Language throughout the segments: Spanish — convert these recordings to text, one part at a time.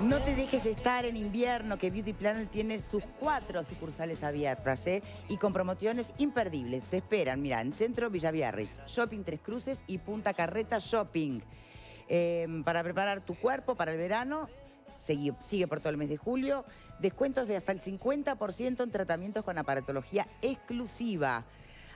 No te dejes estar en invierno, que Beauty Planet tiene sus 4 sucursales abiertas, y con promociones imperdibles. Te esperan, mira, en Centro Villa Biarritz, Shopping Tres Cruces y Punta Carreta Shopping. Para preparar tu cuerpo para el verano, sigue por todo el mes de julio. Descuentos de hasta el 50% en tratamientos con aparatología exclusiva.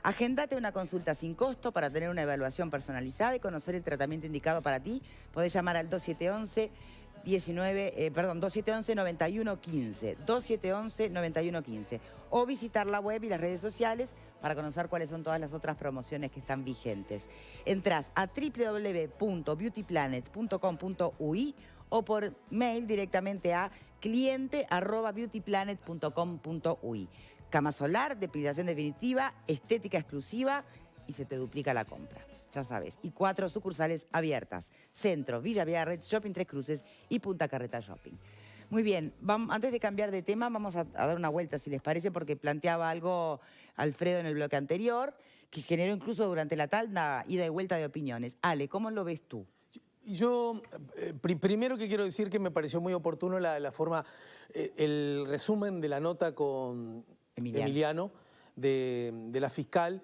Agendate una consulta sin costo para tener una evaluación personalizada y conocer el tratamiento indicado para ti. Podés llamar al 2711-9115, 2711-9115, o visitar la web y las redes sociales para conocer cuáles son todas las otras promociones que están vigentes. Entrás a www.beautyplanet.com.uy o por mail directamente a cliente@beautyplanet.com.uy. Cama solar, depilación definitiva, estética exclusiva y se te duplica la compra. Ya sabes. Y 4 sucursales abiertas. Centro, Villa Biarritz, Shopping Tres Cruces y Punta Carreta Shopping. Muy bien, antes de cambiar de tema, vamos a dar una vuelta, si les parece, porque planteaba algo Alfredo en el bloque anterior, que generó incluso durante la tanda ida y vuelta de opiniones. Ale, ¿cómo lo ves tú? Yo, primero que quiero decir que me pareció muy oportuno la forma, el resumen de la nota con Emiliano de la fiscal.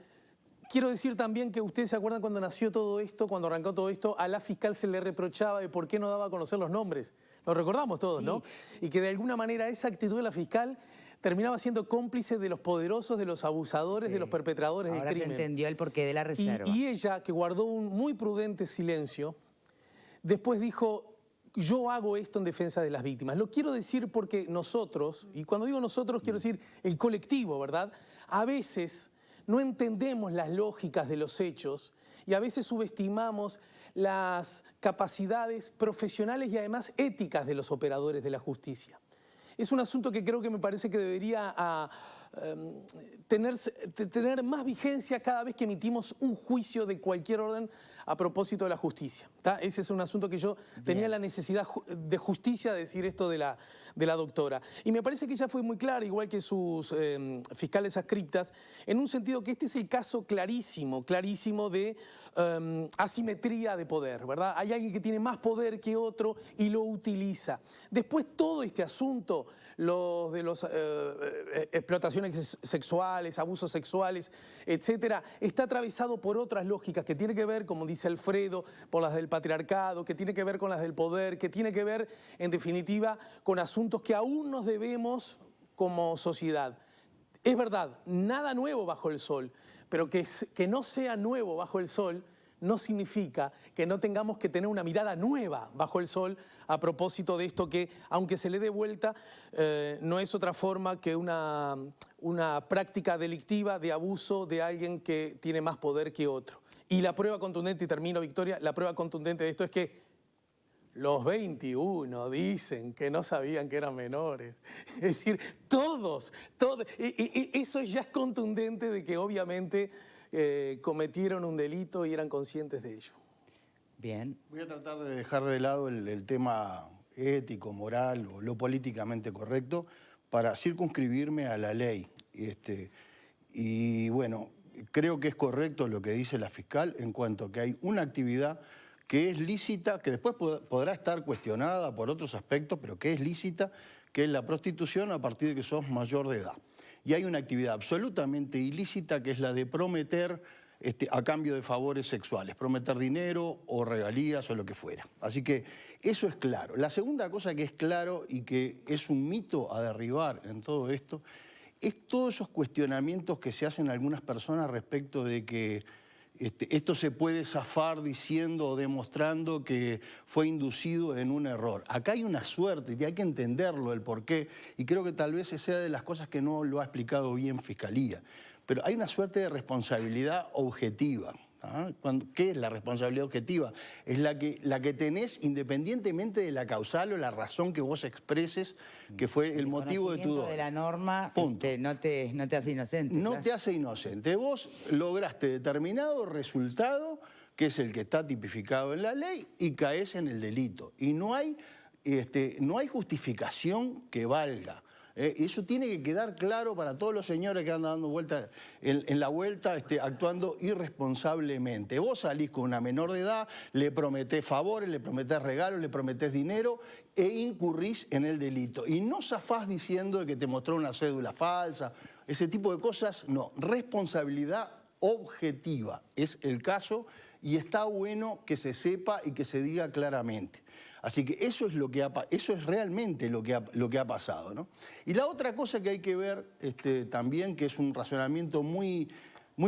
Quiero decir también que ustedes se acuerdan cuando nació todo esto, cuando arrancó todo esto, a la fiscal se le reprochaba de por qué no daba a conocer los nombres. Lo recordamos todos, sí, ¿no? Y que de alguna manera esa actitud de la fiscal terminaba siendo cómplice de los poderosos, de los abusadores, sí, de los perpetradores del crimen. Ahora se entendió el porqué de la reserva. Y ella, que guardó un muy prudente silencio, después dijo: yo hago esto en defensa de las víctimas. Lo quiero decir porque nosotros, y cuando digo nosotros quiero decir el colectivo, ¿verdad? A veces no entendemos las lógicas de los hechos y a veces subestimamos las capacidades profesionales y además éticas de los operadores de la justicia. Es un asunto que creo que me parece que debería tener más vigencia cada vez que emitimos un juicio de cualquier orden a propósito de la justicia. ¿Tá? Ese es un asunto que yo tenía la necesidad de justicia de decir esto de la doctora. Y me parece que ella fue muy clara, igual que sus fiscales adscriptas, en un sentido que este es el caso clarísimo, clarísimo de asimetría de poder, ¿verdad? Hay alguien que tiene más poder que otro y lo utiliza. Después todo este asunto, los de los explotaciones sexuales, abusos sexuales, etcétera, está atravesado por otras lógicas que tiene que ver, como dice Alfredo, por las del patriarcado, que tiene que ver con las del poder, que tiene que ver, en definitiva, con asuntos que aún nos debemos como sociedad. Es verdad, nada nuevo bajo el sol, pero que no sea nuevo bajo el sol no significa que no tengamos que tener una mirada nueva bajo el sol a propósito de esto que, aunque se le dé vuelta, no es otra forma que una práctica delictiva de abuso de alguien que tiene más poder que otro. Y la prueba contundente, y termino, Victoria, la prueba contundente de esto es que los 21 dicen que no sabían que eran menores. Es decir, todos. Eso ya es contundente de que obviamente cometieron un delito y eran conscientes de ello. Bien. Voy a tratar de dejar de lado el tema ético, moral o lo políticamente correcto para circunscribirme a la ley. Y bueno, creo que es correcto lo que dice la fiscal en cuanto a que hay una actividad que es lícita, que después podrá estar cuestionada por otros aspectos, pero que es lícita, que es la prostitución a partir de que sos mayor de edad. Y hay una actividad absolutamente ilícita que es la de prometer a cambio de favores sexuales, prometer dinero o regalías o lo que fuera. Así que eso es claro. La segunda cosa que es claro y que es un mito a derribar en todo esto es todos esos cuestionamientos que se hacen algunas personas respecto de que esto se puede zafar diciendo o demostrando que fue inducido en un error. Acá hay una suerte y hay que entenderlo, el porqué, y creo que tal vez sea de las cosas que no lo ha explicado bien Fiscalía. Pero hay una suerte de responsabilidad objetiva. ¿Ah? ¿Qué es la responsabilidad objetiva? Es la que tenés independientemente de la causal o la razón que vos expreses, que fue el motivo de tu dolor. El conocimiento de la norma no te hace inocente. No te hace inocente. Vos lograste determinado resultado, que es el que está tipificado en la ley, y caes en el delito. Y no hay justificación que valga. Eso tiene que quedar claro para todos los señores que andan dando vuelta en la vuelta, actuando irresponsablemente. Vos salís con una menor de edad, le prometés favores, le prometés regalos, le prometés dinero e incurrís en el delito. Y no zafás diciendo que te mostró una cédula falsa, ese tipo de cosas, no. Responsabilidad objetiva es el caso y está bueno que se sepa y que se diga claramente. Así que eso es realmente lo que ha pasado, ¿no? Y la otra cosa que hay que ver también, que es un razonamiento muy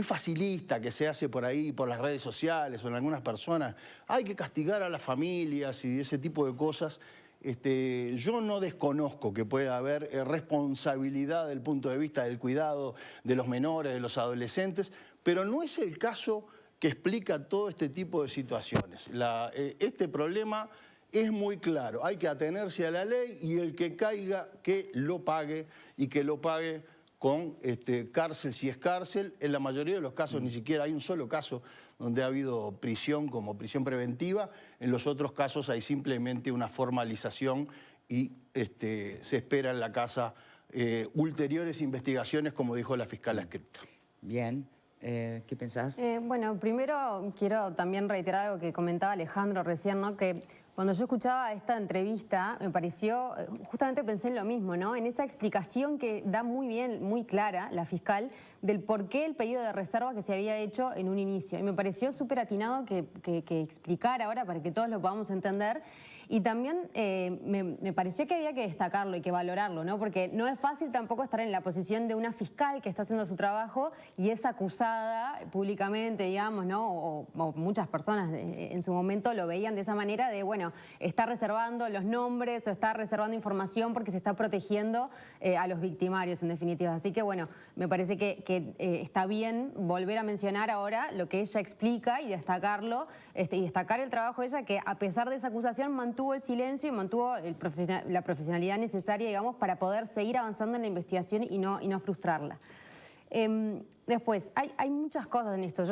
facilista que se hace por ahí, por las redes sociales o en algunas personas, hay que castigar a las familias y ese tipo de cosas. Yo no desconozco que pueda haber responsabilidad desde el punto de vista del cuidado de los menores, de los adolescentes, pero no es el caso que explica todo este tipo de situaciones. Este problema es muy claro, hay que atenerse a la ley y el que caiga que lo pague y que lo pague con cárcel si es cárcel. En la mayoría de los casos ni siquiera hay un solo caso donde ha habido prisión como prisión preventiva. En los otros casos hay simplemente una formalización y se espera en la casa ulteriores investigaciones, como dijo la fiscal adscripta. Bien. ¿Qué pensás? Bueno, primero quiero también reiterar algo que comentaba Alejandro recién, ¿no? Que cuando yo escuchaba esta entrevista me pareció, justamente pensé en lo mismo, ¿no? En esa explicación que da muy bien, muy clara la fiscal del por qué el pedido de reserva que se había hecho en un inicio. Y me pareció súper atinado que explicara ahora para que todos lo podamos entender. Y también me pareció que había que destacarlo y que valorarlo, ¿no? Porque no es fácil tampoco estar en la posición de una fiscal que está haciendo su trabajo y es acusada públicamente, digamos, ¿no? O muchas personas en su momento lo veían de esa manera de, bueno, está reservando los nombres o está reservando información porque se está protegiendo a los victimarios, en definitiva. Así que, bueno, me parece que está bien volver a mencionar ahora lo que ella explica y destacarlo, y destacar el trabajo de ella, que a pesar de esa acusación mantuvo el silencio y mantuvo la profesionalidad necesaria, digamos, para poder seguir avanzando en la investigación y no frustrarla. Después, hay muchas cosas en esto.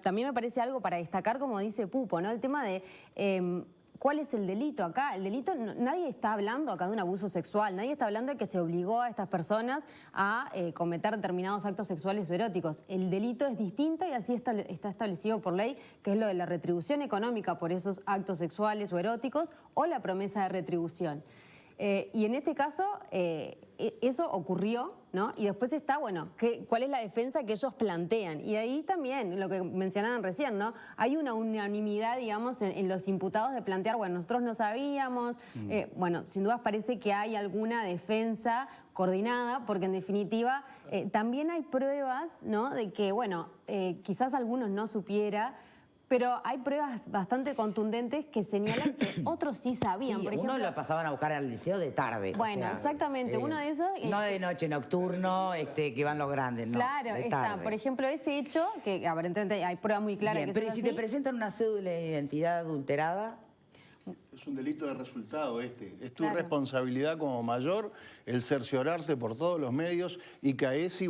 También me parece algo para destacar, como dice Pupo, ¿no? El tema de ¿cuál es el delito acá? El delito, nadie está hablando acá de un abuso sexual, nadie está hablando de que se obligó a estas personas a cometer determinados actos sexuales o eróticos. El delito es distinto y así está establecido por ley, que es lo de la retribución económica por esos actos sexuales o eróticos o la promesa de retribución. Y en este caso, eso ocurrió, ¿no? Y después está, bueno, ¿cuál es la defensa que ellos plantean? Y ahí también, lo que mencionaban recién, ¿no? Hay una unanimidad, digamos, en los imputados de plantear, bueno, nosotros no sabíamos, bueno, sin dudas parece que hay alguna defensa coordinada, porque en definitiva también hay pruebas, ¿no? De que, bueno, quizás algunos no supiera, pero hay pruebas bastante contundentes que señalan que otros sí sabían. Sí, por ejemplo, uno lo pasaban a buscar al liceo de tarde. Bueno, exactamente, uno de esos... No de noche, nocturno, que van los grandes, no. Claro, de está, tarde. por ejemplo, ese hecho, que aparentemente hay pruebas muy claras. Bien, que pero eso si es te así. presentan una cédula de identidad adulterada... Es un delito de resultado Es tu Claro. responsabilidad como mayor el cerciorarte por todos los medios y caes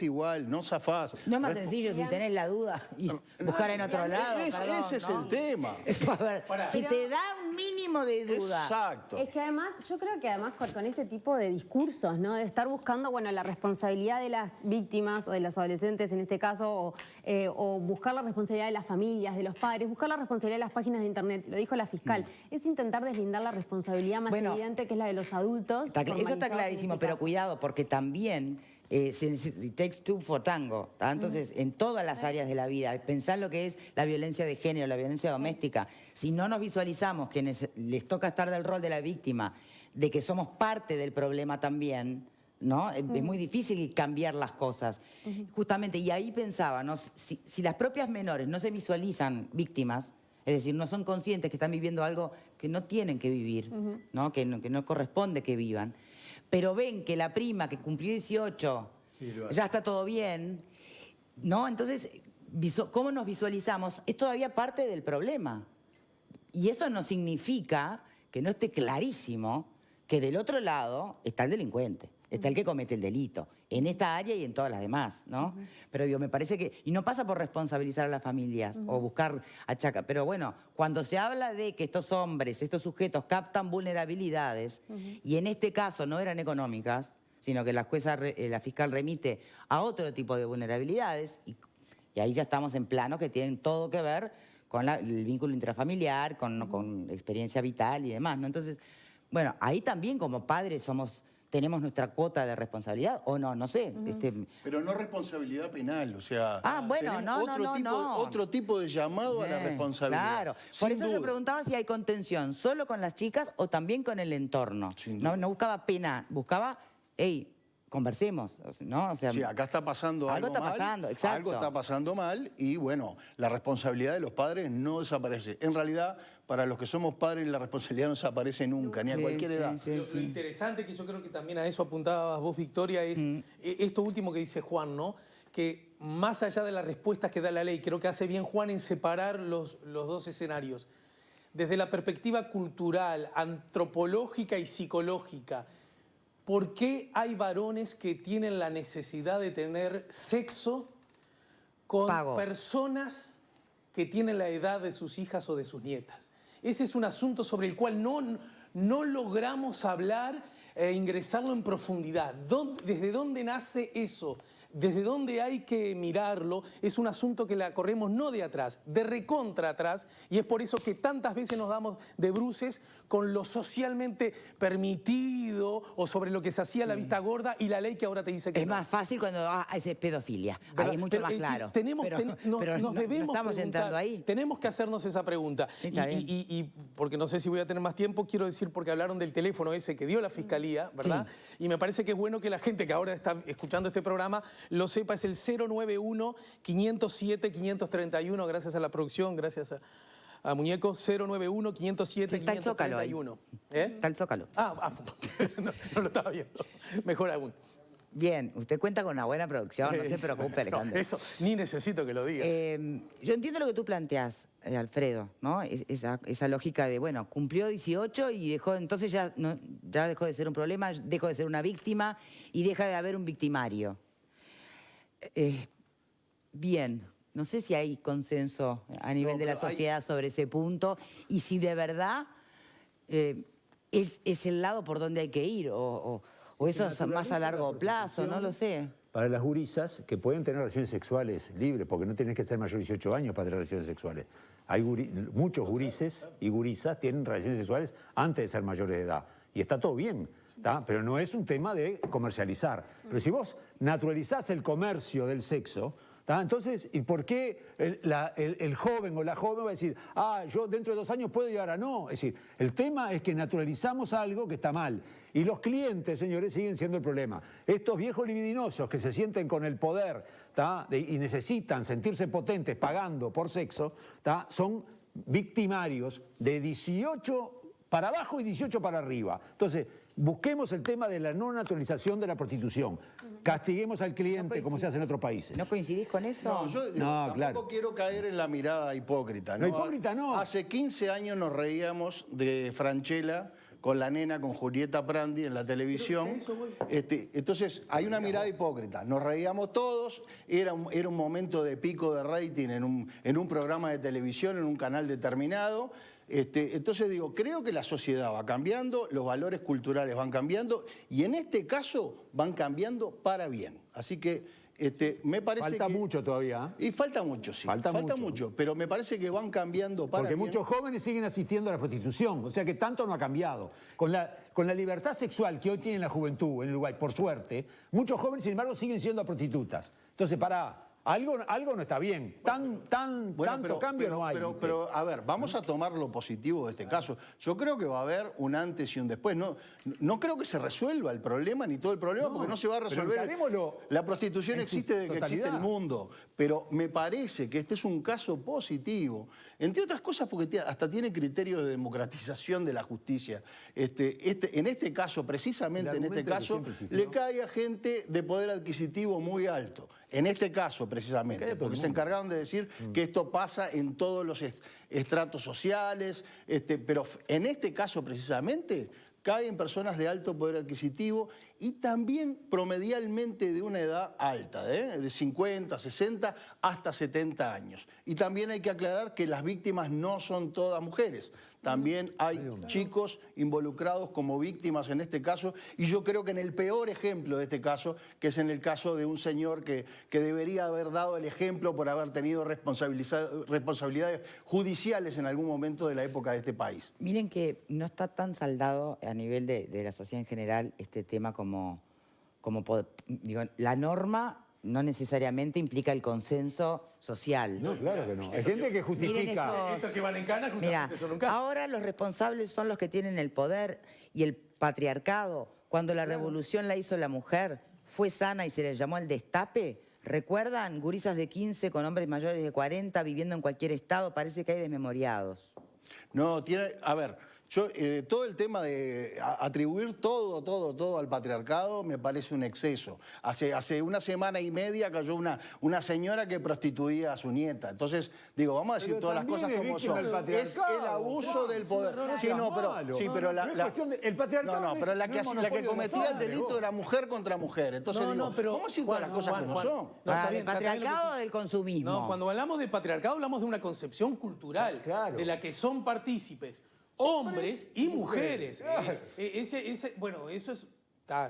igual, no zafás. No es más sencillo si tenés la duda y buscar en otro lado. Perdón, Ese es ¿no? el tema. A ver, si te da un mínimo de duda... Exacto. Es que además, yo creo que además con este tipo de discursos, ¿no? De estar buscando, bueno, la responsabilidad de las víctimas o de las adolescentes en este caso, o buscar la responsabilidad de las familias, de los padres, buscar la responsabilidad de las páginas de internet, lo dijo la fiscal, es intentar deslindar la responsabilidad más evidente que es la de los adultos. Eso está clarísimo, pero cuidado, porque también it takes two for tango. Entonces, en todas las áreas de la vida, pensar lo que es la violencia de género, la violencia doméstica. Si no nos visualizamos que les toca estar del rol de la víctima, de que somos parte del problema también, ¿no? Es muy difícil cambiar las cosas. Justamente, y ahí pensaba, ¿no? Si las propias menores no se visualizan víctimas, es decir, no son conscientes que están viviendo algo que no tienen que vivir, ¿no? Que no corresponde que vivan, pero ven que la prima que cumplió 18 ya está todo bien, ¿no? Entonces, ¿cómo nos visualizamos? Es todavía parte del problema. Y eso no significa que no esté clarísimo que del otro lado está el delincuente, está el que comete el delito, en esta área y en todas las demás, ¿no? Pero digo, me parece que... Y no pasa por responsabilizar a las familias o buscar achacar. Pero bueno, cuando se habla de que estos hombres, estos sujetos captan vulnerabilidades, y en este caso no eran económicas, sino que la la fiscal remite a otro tipo de vulnerabilidades y ahí ya estamos en planos que tienen todo que ver con el vínculo intrafamiliar, con experiencia vital y demás, ¿no? Entonces, bueno, ahí también como padres tenemos nuestra cuota de responsabilidad o no, no sé. Pero no responsabilidad penal, o sea, Bueno, tenemos otro tipo de llamado a la responsabilidad. Claro, Sin por eso yo duda. preguntaba si hay contención solo con las chicas o también con el entorno. Sin duda. No buscaba pena, buscaba, hey, conversemos, ¿no? O sea, Sí, acá está pasando algo algo está mal, pasando, exacto. algo está pasando mal y bueno, la responsabilidad de los padres no desaparece. En realidad, para los que somos padres, la responsabilidad no desaparece nunca, ni a Sí, cualquier sí, edad. sí. Lo interesante, que yo creo que también a eso apuntabas vos, Victoria, es esto último que dice Juan, ¿no? Que más allá de las respuestas que da la ley, creo que hace bien Juan en separar los dos escenarios. Desde la perspectiva cultural, antropológica y psicológica, ¿por qué hay varones que tienen la necesidad de tener sexo con personas que tienen la edad de sus hijas o de sus nietas? Ese es un asunto sobre el cual no logramos hablar e ingresarlo en profundidad. ¿Desde dónde nace eso? ¿Desde dónde hay que mirarlo? Es un asunto que la corremos no de atrás, de recontra atrás, y es por eso que tantas veces nos damos de bruces con lo socialmente permitido o sobre lo que se hacía a la vista gorda y la ley que ahora te dice que es no. más fácil cuando es pedofilia. ¿Verdad? Ahí es mucho Pero, más es decir, claro. nos debemos estamos preguntar, entrando ahí. tenemos que hacernos esa pregunta. Está bien. Y porque no sé si voy a tener más tiempo, quiero decir, porque hablaron del teléfono ese que dio la Fiscalía, ¿verdad? Sí. Y me parece que es bueno que la gente que ahora está escuchando este programa lo sepa, es el 091-507-531, gracias a la producción, gracias a Muñeco, 091-507-531. Está el Zócalo. No lo estaba viendo, mejor aún. Bien, usted cuenta con una buena producción, no se preocupe, Alejandro. No, eso ni necesito que lo diga. Yo entiendo lo que tú planteas, Alfredo, ¿no? Esa lógica de, bueno, cumplió 18 y entonces ya dejó de ser un problema, dejó de ser una víctima y deja de haber un victimario. Bien, no sé si hay consenso a nivel de la sociedad sobre ese punto y si de verdad es el lado por donde hay que ir o eso es más a largo plazo, no lo sé. Para las gurisas que pueden tener relaciones sexuales libres, porque no tenés que ser mayor de 18 años para tener relaciones sexuales. Hay muchos gurises y gurisas tienen relaciones sexuales antes de ser mayores de edad. Y está todo bien, ¿tá? Pero no es un tema de comercializar. Pero si vos naturalizás el comercio del sexo, ¿tá? Entonces, ¿y por qué el joven o la joven va a decir, yo dentro de 2 años puedo llegar a no? Es decir, el tema es que naturalizamos algo que está mal. Y los clientes, señores, siguen siendo el problema. Estos viejos libidinosos que se sienten con el poder, ¿tá? Y necesitan sentirse potentes pagando por sexo, ¿tá? Son victimarios de 18 para abajo y 18 para arriba. Entonces, busquemos el tema de la no naturalización de la prostitución. Castiguemos al cliente como se hace en otros países. ¿No coincidís con eso? No, yo tampoco quiero caer en la mirada hipócrita, ¿no? No, hipócrita no. Hace 15 años nos reíamos de Franchella con la nena, con Julieta Prandi en la televisión. Entonces, hay una mirada hipócrita. Nos reíamos todos, era un momento de pico de rating en un programa de televisión, en un canal determinado. Entonces digo, creo que la sociedad va cambiando, los valores culturales van cambiando y en este caso van cambiando para bien. Así que me parece Falta mucho todavía. Y falta mucho, sí. Falta mucho, pero me parece que van cambiando para Porque bien. muchos jóvenes siguen asistiendo a la prostitución, o sea que tanto no ha cambiado. Con la libertad sexual que hoy tiene la juventud en Uruguay, por suerte, muchos jóvenes, sin embargo, siguen siendo prostitutas. Entonces, algo no está bien. Tanto cambio no hay. Pero, a ver, vamos a tomar lo positivo de este caso. Yo creo que va a haber un antes y un después. No creo que se resuelva el problema ni todo el problema, porque no se va a resolver. La prostitución existe desde que existe el mundo. Pero me parece que este es un caso positivo. Entre otras cosas porque hasta tiene criterios de democratización de la justicia. En este caso, precisamente en este caso, le cae a gente de poder adquisitivo muy alto. En este caso, precisamente, porque se encargaron de decir que esto pasa en todos los estratos sociales, pero en este caso, precisamente, caen personas de alto poder adquisitivo y también promedialmente de una edad alta, de 50, 60 hasta 70 años. Y también hay que aclarar que las víctimas no son todas mujeres. también hay chicos involucrados como víctimas en este caso, y yo creo que en el peor ejemplo de este caso, que es en el caso de un señor que debería haber dado el ejemplo por haber tenido responsabilidades judiciales en algún momento de la época de este país. Miren que no está tan saldado a nivel de la sociedad en general este tema como digo, la norma no necesariamente implica el consenso social. No, claro que no. Hay gente que justifica. Estos que van en cana justamente Mira, son un caso. ahora los responsables son los que tienen el poder y el patriarcado. Cuando la revolución la hizo la mujer, fue sana y se les llamó al destape. ¿Recuerdan? Gurisas de 15 con hombres mayores de 40 viviendo en cualquier estado. Parece que hay desmemoriados. No, a ver, todo el tema de atribuir todo al patriarcado me parece un exceso. Hace una semana y media cayó una señora que prostituía a su nieta. Entonces, digo, vamos a decir Pero todas las también cosas es como víctima son. del Es patriarcado. el abuso del poder. Sí, no, pero no es cuestión de- el patriarcado No, pero la no que, es la que monopolio de los cometía el hombres, delito vos. era mujer contra mujer. Entonces No, digo, no, pero, vamos a decir todas las cosas como son. No, está ¿Del bien, está bien lo que patriarcado o sí. del consumismo? No, cuando hablamos de patriarcado hablamos de una concepción cultural, Claro. de la que son partícipes hombres y mujeres. Bueno, eso es...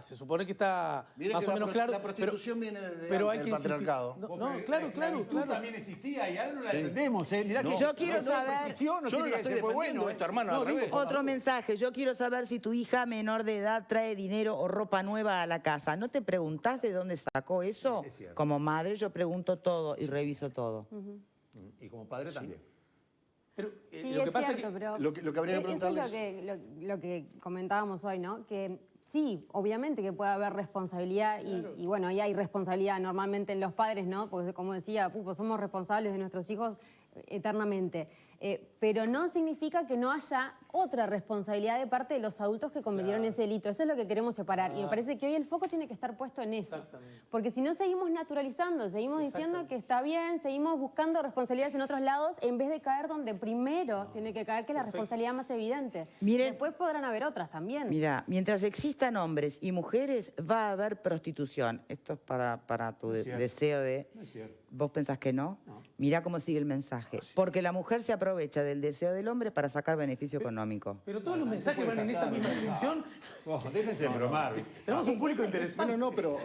se supone que está Miren más que o menos claro. la prostitución viene desde pero antes hay del que insistir. patriarcado. No, claro. También existía y ahora no la defendemos, ¿eh? Mirá que Yo quiero saber- existió, no Yo no quiere la que estoy se fue defendiendo bueno, esto, hermano, al revés. Otro mensaje, yo quiero saber si tu hija menor de edad trae dinero o ropa nueva a la casa. ¿No te preguntás de dónde sacó eso? Es cierto. Como madre yo pregunto todo y reviso todo. Y como padre también. Pero Sí, lo que es pasa cierto, es que... pero lo que habría que eso es preguntarles- lo que comentábamos hoy, ¿no? Que sí, obviamente que puede haber responsabilidad y bueno, y hay responsabilidad normalmente en los padres, ¿no? Porque como decía Pupo, somos responsables de nuestros hijos eternamente. Pero no significa que no haya otra responsabilidad de parte de los adultos que cometieron ese delito. Eso es lo que queremos separar. Y me parece que hoy el foco tiene que estar puesto en eso. Exactamente. Porque si no seguimos naturalizando, seguimos diciendo que está bien, seguimos buscando responsabilidades en otros lados, en vez de caer donde primero tiene que caer, que es la responsabilidad más evidente. Miren- Después podrán haber otras también. Mira, mientras existan hombres y mujeres, va a haber prostitución. Esto es para tu deseo de... No es cierto. ¿Vos pensás que no? Mirá cómo sigue el mensaje. Porque la mujer se aprovecha del deseo del hombre para sacar beneficio económico. Pero todos los mensajes van en esa misma dirección. Déjense bromar. Tenemos un público interesante. No, pero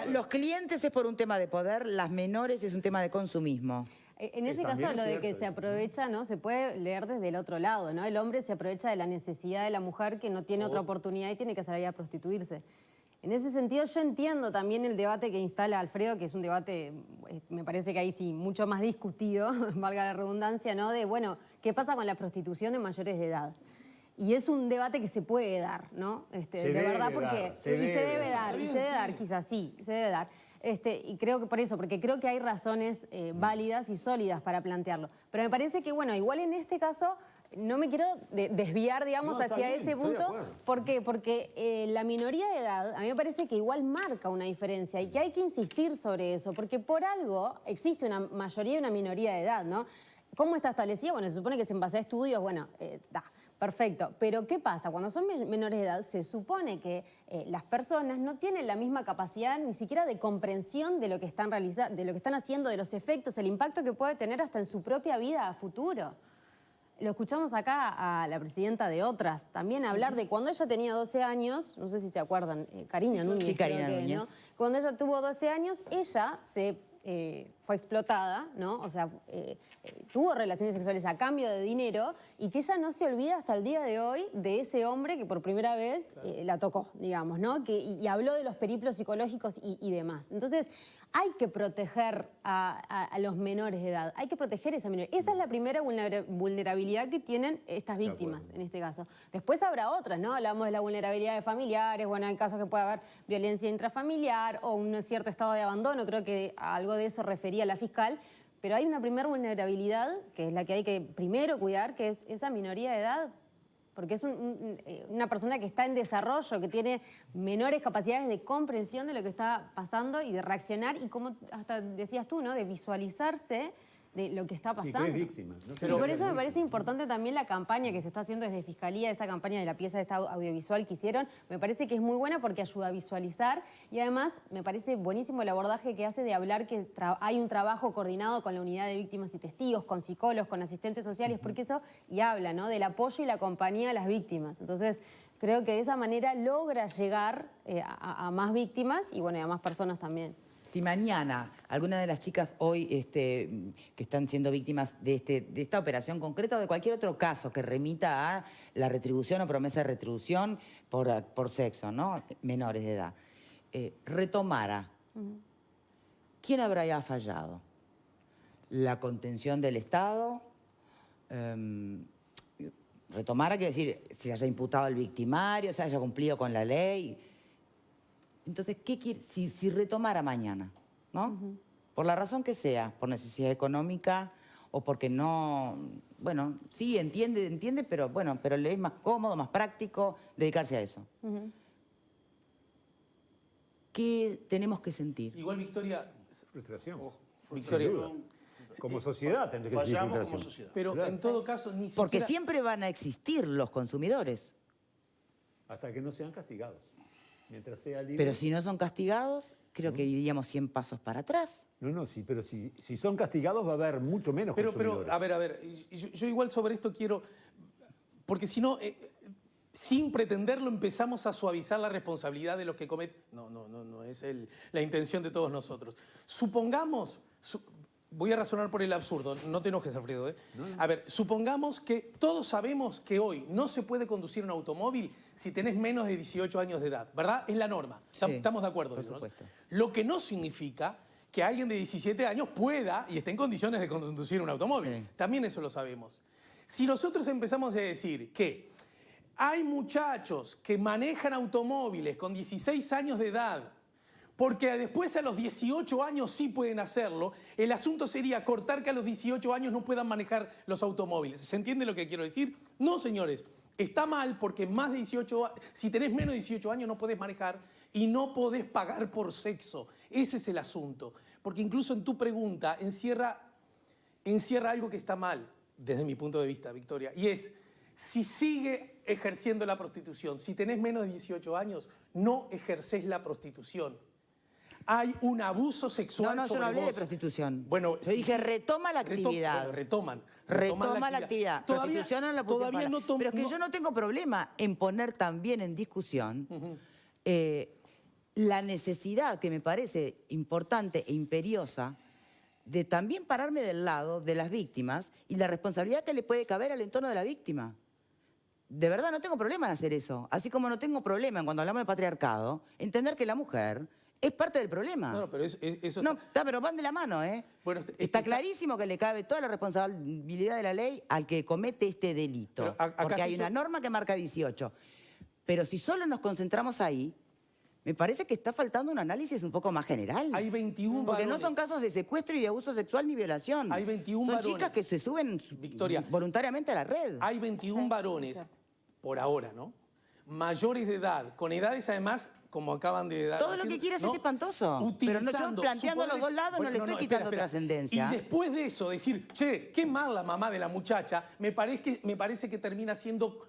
Los clientes es por un tema de poder, las menores es un tema de consumismo. En ese también caso, es lo de que cierto se eso. aprovecha, ¿no? Se puede leer desde el otro lado, ¿no? El hombre se aprovecha de la necesidad de la mujer que no tiene otra oportunidad y tiene que salir a prostituirse. En ese sentido, yo entiendo también el debate que instala Alfredo, que es un debate, me parece que ahí sí, mucho más discutido, valga la redundancia, ¿no? De, bueno, ¿qué pasa con la prostitución de mayores de edad? Y es un debate que se puede dar, ¿no? De verdad, porque... se debe dar, quizás sí, se debe dar. Y creo que por eso, porque creo que hay razones válidas y sólidas para plantearlo. Pero me parece que, bueno, igual en este caso, no me quiero desviar, digamos, No, está hacia bien, ese estoy de punto. acuerdo. ¿Por qué? Porque la minoría de edad, a mí me parece que igual marca una diferencia y que hay que insistir sobre eso, porque por algo existe una mayoría y una minoría de edad, ¿no? ¿Cómo está establecida? Bueno, se supone que es en base a estudios, bueno, perfecto. Pero ¿qué pasa? Cuando son menores de edad, se supone que las personas no tienen la misma capacidad ni siquiera de comprensión de lo que están realizando, de lo que están haciendo, de los efectos, el impacto que puede tener hasta en su propia vida a futuro. Lo escuchamos acá a la presidenta de Otras también hablar de cuando ella tenía 12 años, no sé si se acuerdan, Karina Núñez. Sí, Karina creo que, Núñez. ¿no? Cuando ella tuvo 12 años, ella fue explotada, ¿no? O sea, tuvo relaciones sexuales a cambio de dinero y que ella no se olvida hasta el día de hoy de ese hombre que por primera vez la tocó, digamos, ¿no? Y habló de los periplos psicológicos y demás. Entonces, hay que proteger a los menores de edad, hay que proteger a esa minoría. Esa es la primera vulnerabilidad que tienen estas víctimas, en este caso. Después habrá otras, ¿no? Hablamos de la vulnerabilidad de familiares, bueno, hay casos que puede haber violencia intrafamiliar o un cierto estado de abandono, creo que algo de eso refería la fiscal, pero hay una primera vulnerabilidad, que es la que hay que primero cuidar, que es esa minoría de edad. Porque es una persona que está en desarrollo, que tiene menores capacidades de comprensión de lo que está pasando y de reaccionar y como hasta decías tú, ¿no? De visualizarse de lo que está Y pasando. que es víctima. No se Y le por ve eso me víctima. parece importante también la campaña que se está haciendo desde Fiscalía, esa campaña de la pieza esta audiovisual que hicieron. Me parece que es muy buena porque ayuda a visualizar y además me parece buenísimo el abordaje que hace de hablar que hay un trabajo coordinado con la unidad de víctimas y testigos, con psicólogos, con asistentes sociales, porque eso, y habla, ¿no?, del apoyo y la compañía a las víctimas. Entonces, creo que de esa manera logra llegar a más víctimas y, bueno, y a más personas también. Si mañana alguna de las chicas hoy que están siendo víctimas de esta operación concreta o de cualquier otro caso que remita a la retribución o promesa de retribución por sexo, ¿no?, menores de edad, retomara, ¿quién habrá ya fallado? ¿La contención del Estado? Retomara, quiere decir, se haya imputado al victimario, se haya cumplido con la ley. Entonces, ¿qué quiere? Si retomara mañana, ¿no? Por la razón que sea, por necesidad económica o porque no... Bueno, sí, entiende, pero bueno, pero le es más cómodo, más práctico dedicarse a eso. ¿Qué tenemos que sentir? Igual, Victoria, Frustración. Victoria, Sin duda. Como sociedad tendría que sentir Fallamos como frustración. sociedad. pero Claro. en todo caso ni siquiera... Porque siempre van a existir los consumidores. Hasta que no sean castigados. Mientras sea libre. Pero si no son castigados, creo que iríamos 100 pasos para atrás. No, sí, pero si son castigados va a haber mucho menos Pero, consumidores. a ver, yo igual sobre esto quiero... Porque si no, sin pretenderlo, empezamos a suavizar la responsabilidad de los que cometen... No es la intención de todos nosotros. Supongamos... Voy a razonar por el absurdo, no te enojes, Alfredo. A ver, supongamos que todos sabemos que hoy no se puede conducir un automóvil si tenés menos de 18 años de edad, ¿verdad? Es la norma. Sí, Estamos de acuerdo. por en eso, ¿no? supuesto. Lo que no significa que alguien de 17 años pueda y esté en condiciones de conducir un automóvil. Sí. También eso lo sabemos. Si nosotros empezamos a decir que hay muchachos que manejan automóviles con 16 años de edad, porque después a los 18 años sí pueden hacerlo, el asunto sería cortar que a los 18 años no puedan manejar los automóviles. ¿Se entiende lo que quiero decir? No, señores. Está mal porque más de 18, si tenés menos de 18 años no podés manejar y no podés pagar por sexo. Ese es el asunto. Porque incluso en tu pregunta encierra algo que está mal, desde mi punto de vista, Victoria. Y es, si sigue ejerciendo la prostitución, si tenés menos de 18 años, no ejercés la prostitución. Hay un abuso sexual No, yo sobre no hablé de vos. prostitución. Bueno, yo dije retoma la actividad. Retoman La actividad. Todavía, Prostitución no la puse todavía para. no Pero es que yo no tengo problema en poner también en discusión la necesidad, que me parece importante e imperiosa, de también pararme del lado de las víctimas y la responsabilidad que le puede caber al entorno de la víctima. De verdad, no tengo problema en hacer eso. Así como no tengo problema en cuando hablamos de patriarcado, entender que la mujer es parte del problema. No, pero eso No, pero van de la mano, ¿eh? Bueno, está clarísimo que le cabe toda la responsabilidad de la ley al que comete este delito. Pero acá porque hay justo- una norma que marca 18. Pero si solo nos concentramos ahí, me parece que está faltando un análisis un poco más general. Hay 21 Porque no varones. son casos de secuestro y de abuso sexual ni violación. Hay 21 son varones. chicas que se suben Victoria, voluntariamente a la red. Hay 21 varones, por ahora, ¿no? Mayores de edad, con edades además, como acaban de dar. Todo lo que quieras es espantoso. Pero no, yo planteando los dos lados no le estoy quitando trascendencia. Y después de eso, decir, che, qué mal la mamá de la muchacha, me parece que termina siendo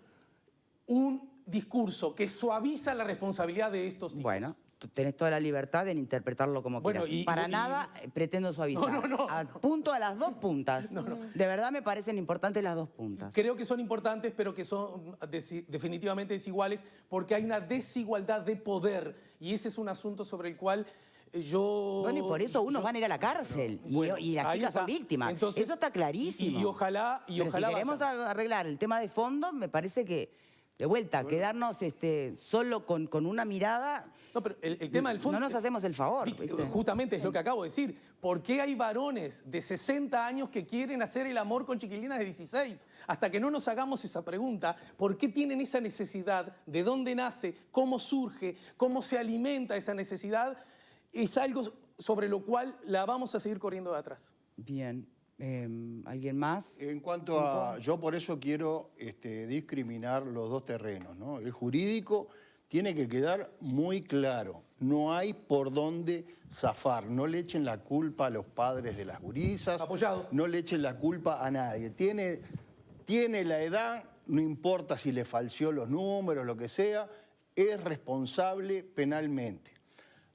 un discurso que suaviza la responsabilidad de estos tipos. Bueno, tú tenés toda la libertad en interpretarlo como Bueno, quieras. y- Para y- nada pretendo suavizar. No. Apunto a las dos puntas. De verdad me parecen importantes las dos puntas. Creo que son importantes, pero que son definitivamente desiguales, porque hay una desigualdad de poder, y ese es un asunto sobre el cual yo... Bueno, y por eso unos van a ir a la cárcel Bueno, y las ahí chicas está. son víctimas. Entonces, eso está clarísimo. Y ojalá Pero si queremos vayan. arreglar el tema de fondo, me parece que, de vuelta, quedarnos solo con una mirada... No, pero el tema del fondo... No nos hacemos el favor. Vic, ¿viste? justamente es lo que acabo de decir. ¿Por qué hay varones de 60 años que quieren hacer el amor con chiquilinas de 16? Hasta que no nos hagamos esa pregunta, ¿por qué tienen esa necesidad? ¿De dónde nace? ¿Cómo surge? ¿Cómo se alimenta esa necesidad? Es algo sobre lo cual la vamos a seguir corriendo de atrás. Bien. ¿Alguien más? En cuanto a... Yo por eso quiero discriminar los dos terrenos, ¿no? El jurídico tiene que quedar muy claro. No hay por dónde zafar. No le echen la culpa a los padres de las gurisas. Apoyado. No le echen la culpa a nadie. Tiene la edad, no importa si le falseó los números, lo que sea, es responsable penalmente.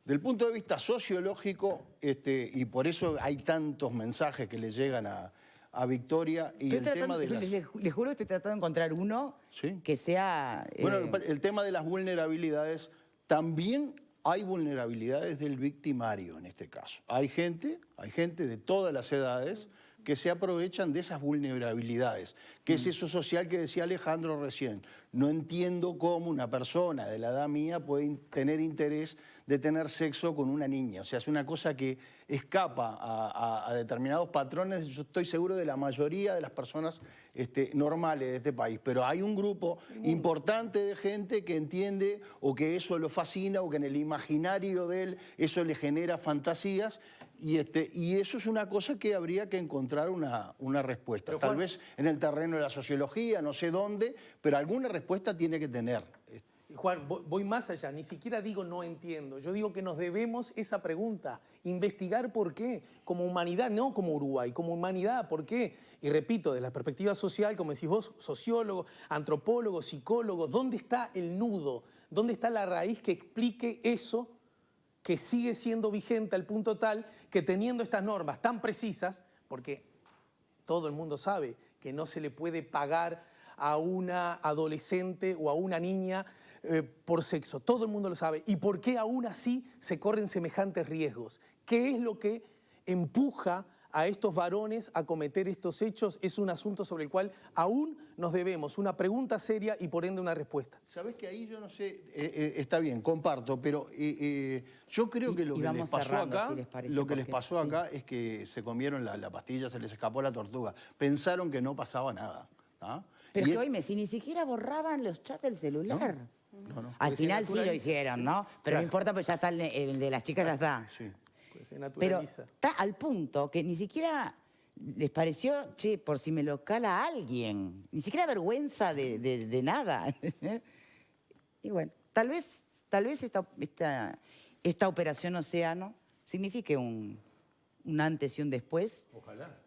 Del punto de vista sociológico, y por eso hay tantos mensajes que le llegan a Victoria, y el tema de las... Les juro que estoy tratando de encontrar uno ¿Sí? que sea... Bueno, el tema de las vulnerabilidades, también hay vulnerabilidades del victimario en este caso. Hay gente de todas las edades que se aprovechan de esas vulnerabilidades, que es eso social que decía Alejandro recién. No entiendo cómo una persona de la edad mía puede tener interés de tener sexo con una niña. O sea, es una cosa que escapa a determinados patrones, yo estoy seguro de la mayoría de las personas normales de este país. Pero hay un grupo importante de gente que entiende o que eso lo fascina o que en el imaginario de él eso le genera fantasías. Y eso es una cosa que habría que encontrar una respuesta. Pero, Tal Juan, vez en el terreno de la sociología, no sé dónde, pero alguna respuesta tiene que tener. Juan, voy más allá, ni siquiera digo no entiendo, yo digo que nos debemos esa pregunta, investigar por qué, como humanidad, no como Uruguay, como humanidad, ¿por qué? Y repito, desde la perspectiva social, como decís vos, sociólogo, antropólogo, psicólogo, ¿dónde está el nudo? ¿Dónde está la raíz que explique eso que sigue siendo vigente al punto tal que teniendo estas normas tan precisas, porque todo el mundo sabe que no se le puede pagar a una adolescente o a una niña por sexo, todo el mundo lo sabe. ¿Y por qué aún así se corren semejantes riesgos? ¿Qué es lo que empuja a estos varones a cometer estos hechos? Es un asunto sobre el cual aún nos debemos una pregunta seria y por ende una respuesta. Sabés que ahí yo no sé, está bien, comparto, pero yo creo que lo que les pasó acá, acá es que se comieron la pastilla, se les escapó la tortuga. Pensaron que no pasaba nada. ¿Ah? Pero que oíme, si ni siquiera borraban los chats del celular. No. Al final sí lo hicieron, ¿no? Pero no importa, pues ya está el de las chicas, ya está. Sí. Pues se Pero naturaliza. está al punto que ni siquiera les pareció, che, por si me lo cala alguien. Ni siquiera vergüenza de nada. Y bueno, tal vez esta operación Océano signifique un antes y un después. Ojalá.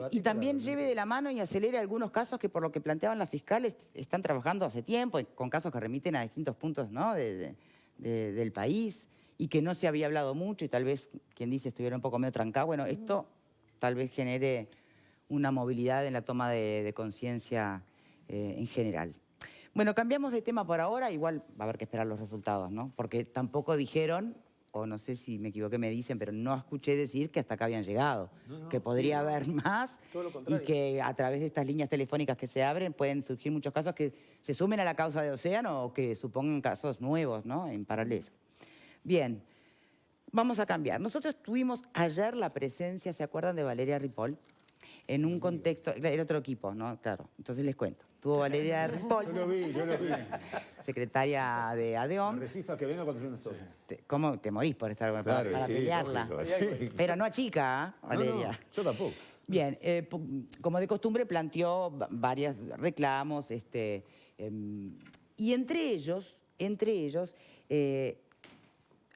Y también lleve de la mano y acelere algunos casos que, por lo que planteaban las fiscales, están trabajando hace tiempo, con casos que remiten a distintos puntos, ¿no? del país, y que no se había hablado mucho, y tal vez, quien dice, estuviera un poco medio trancado. Bueno, esto tal vez genere una movilidad en la toma de conciencia en general. Bueno, cambiamos de tema por ahora, igual va a haber que esperar los resultados, ¿no? Porque tampoco dijeron, o no sé si me equivoqué, me dicen, pero no escuché decir que hasta acá habían llegado, que podría haber más, Todo lo y contrario. que a través de estas líneas telefónicas que se abren pueden surgir muchos casos que se sumen a la causa de Océano o que supongan casos nuevos, ¿no? En paralelo. Bien, vamos a cambiar. Nosotros tuvimos ayer la presencia, ¿se acuerdan de Valeria Ripoll? En un contexto, era otro equipo, ¿no? Claro, entonces les cuento. Tuvo Valeria Ripoll, Yo lo vi. secretaria de ADEOM. Resisto a que venga cuando yo no estoy. ¿Cómo te morís por estar Claro, para sí, pelearla? lógico, sí. Pero no a chica, ¿eh, Valeria? No, yo tampoco. Bien, como de costumbre planteó varios reclamos, y entre ellos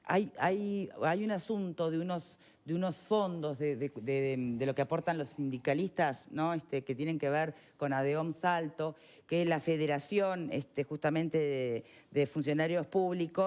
hay un asunto de unos fondos de lo que aportan los sindicalistas, ¿no? Que tienen que ver con ADEOM Salto, que es la Federación justamente de Funcionarios Públicos,